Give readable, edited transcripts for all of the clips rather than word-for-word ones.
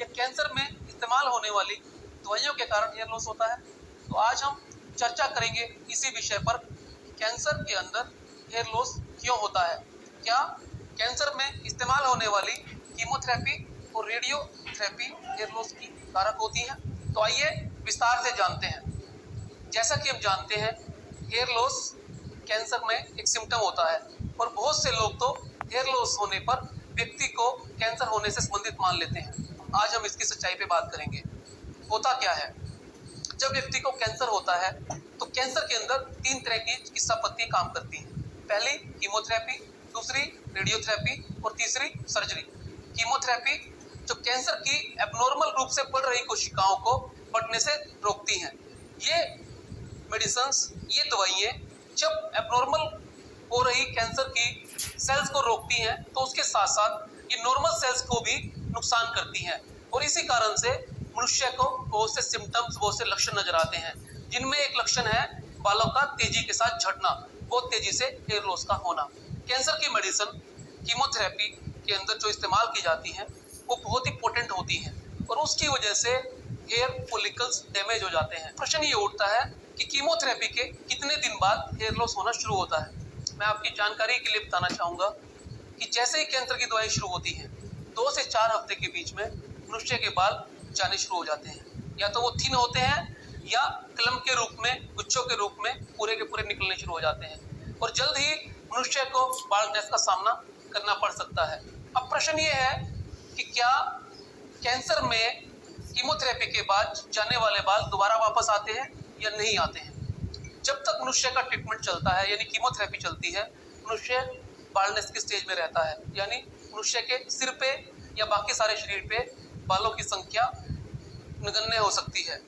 या कैंसर में इस्तेमाल होने वाली दवाइयों के कारण हेयर लॉस होता है। तो आज हम चर्चा करेंगे इसी विषय पर, कैंसर के अंदर हेयर लॉस क्यों होता है, क्या कैंसर में इस्तेमाल होने वाली कीमोथेरेपी और रेडियोथेरेपी हेयर लॉस की कारक होती है। तो आइए विस्तार से जानते हैं। जैसा कि हम जानते हैं, हेयर लॉस कैंसर में एक सिम्टम होता है और बहुत से लोग तो हेयर लॉस होने पर व्यक्ति को कैंसर होने से संबंधित मान लेते हैं। आज हम इसकी सच्चाई पे बात करेंगे। होता क्या है, जब व्यक्ति को कैंसर होता है तो कैंसर के अंदर 3 तरह की चिकित्सा पद्धति काम करती हैं। पहली कीमोथेरेपी, दूसरी रेडियोथेरेपी और तीसरी सर्जरी। कीमोथेरेपी जो कैंसर की एबनॉर्मल रूप से बढ़ रही कोशिकाओं को बढ़ने से रोकती हैं। ये मेडिसिन्स, ये दवाइयाँ जब एबनॉर्मल हो रही कैंसर की सेल्स को रोकती हैं तो उसके साथ साथ ये नॉर्मल सेल्स को भी नुकसान करती हैं और इसी कारण से मनुष्य को बहुत से सिम्टम्स, बहुत से लक्षण नजर आते हैं, जिनमें एक लक्षण है बालों का तेजी के साथ झड़ना, बहुत तेजी से हेयर लॉस का होना। कैंसर की मेडिसिन कीमोथेरेपी के अंदर जो इस्तेमाल की जाती है वो बहुत ही पोटेंट होती है और उसकी वजह से हेयर फॉलिकल्स डैमेज हो जाते हैं। प्रश्न ये उठता है कि कीमोथेरेपी के कितने दिन बाद हेयर लॉस होना शुरू होता है। मैं आपकी जानकारी के लिए बताना चाहूँगा कि जैसे ही कैंसर की दवाई शुरू होती है 2 से 4 हफ्ते के बीच में मनुष्य के बाल जाने शुरू हो जाते हैं। या तो वो थिन होते हैं या कलम के रूप में, गुच्छों के रूप में पूरे के पूरे निकलने शुरू हो जाते हैं और जल्द ही मनुष्य को बाल्डनेस का सामना करना पड़ सकता है। अब प्रश्न ये है कि क्या कैंसर में कीमोथेरेपी के बाद जाने वाले बाल दोबारा वापस आते हैं या नहीं आते हैं। जब तक मनुष्य का ट्रीटमेंट चलता है, यानी कीमोथेरेपी चलती है, मनुष्य बाल्डनेस की स्टेज में रहता है, यानी मनुष्य के सिर पे या बाकी सारे शरीर पे बालों की संख्या नगण्य हो सकती है।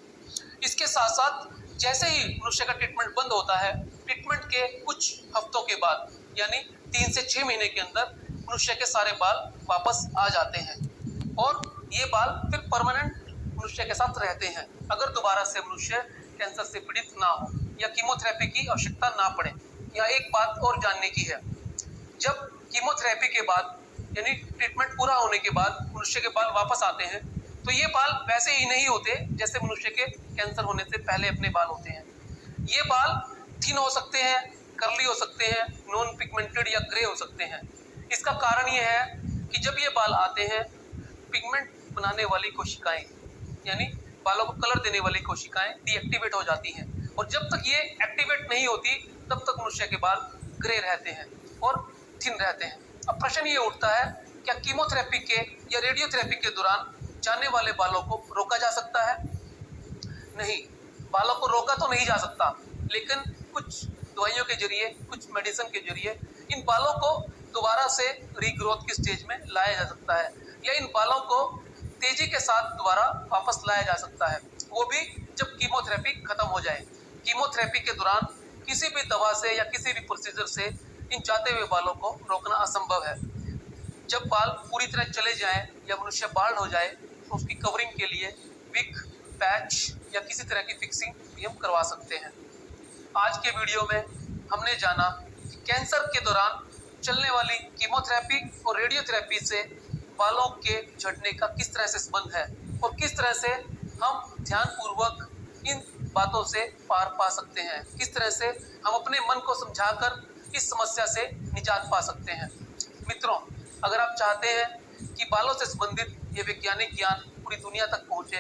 इसके साथ साथ जैसे ही मनुष्य का ट्रीटमेंट बंद होता है, ट्रीटमेंट के कुछ हफ्तों के बाद यानी 3 से 6 महीने के अंदर मनुष्य के सारे बाल वापस आ जाते हैं और ये बाल फिर परमानेंट मनुष्य के साथ रहते हैं, अगर दोबारा से मनुष्य कैंसर से पीड़ित ना हो या कीमोथेरेपी की आवश्यकता ना पड़े। यहाँ एक बात और जानने की है, जब कीमोथेरेपी के बाद यानी ट्रीटमेंट पूरा होने के बाद मनुष्य के बाल वापस आते हैं तो ये बाल वैसे ही नहीं होते जैसे मनुष्य के कैंसर होने से पहले अपने बाल होते हैं। ये बाल थिन हो सकते हैं, कर्ली हो सकते हैं, नॉन पिगमेंटेड या ग्रे हो सकते हैं। इसका कारण ये है कि जब ये बाल आते हैं, पिगमेंट बनाने वाली कोशिकाएं यानी बालों को कलर देने वाली कोशिकाएं डीएक्टिवेट हो जाती हैं और जब तक ये एक्टिवेट नहीं होती तब तक मनुष्य के बाल ग्रे रहते हैं और थिन रहते हैं। अब प्रश्न ये उठता है, क्या कीमोथेरेपी के या रेडियोथेरेपी के दौरान जाने वाले बालों को रोका जा सकता है? नहीं, बालों को रोका तो नहीं जा सकता, लेकिन कुछ दवाइयों के जरिए, कुछ मेडिसिन के जरिए इन बालों को दोबारा से रीग्रोथ की स्टेज में लाया जा सकता है या इन बालों को तेजी के साथ दोबारा वापस लाया जा सकता है, वो भी जब कीमोथेरेपी खत्म हो जाए। कीमोथेरेपी के दौरान किसी भी दवा से या किसी भी प्रोसीजर से इन जाते हुए बालों को रोकना असंभव है। जब बाल पूरी तरह चले जाएं या मनुष्य बाल्ड हो जाए तो उसकी कवरिंग के लिए विग, पैच या किसी तरह की फिक्सिंग भी हम करवा सकते हैं। आज के वीडियो में हमने जाना कि कैंसर के दौरान चलने वाली कीमोथेरेपी और रेडियोथेरेपी से बालों के झड़ने का किस तरह से संबंध है और किस तरह से हम ध्यानपूर्वक इन बातों से पार पा सकते हैं, किस तरह से हम अपने मन को समझाकर इस समस्या से निजात पा सकते हैं। मित्रों, अगर आप चाहते हैं कि बालों से संबंधित ये वैज्ञानिक ज्ञान पूरी दुनिया तक पहुंचे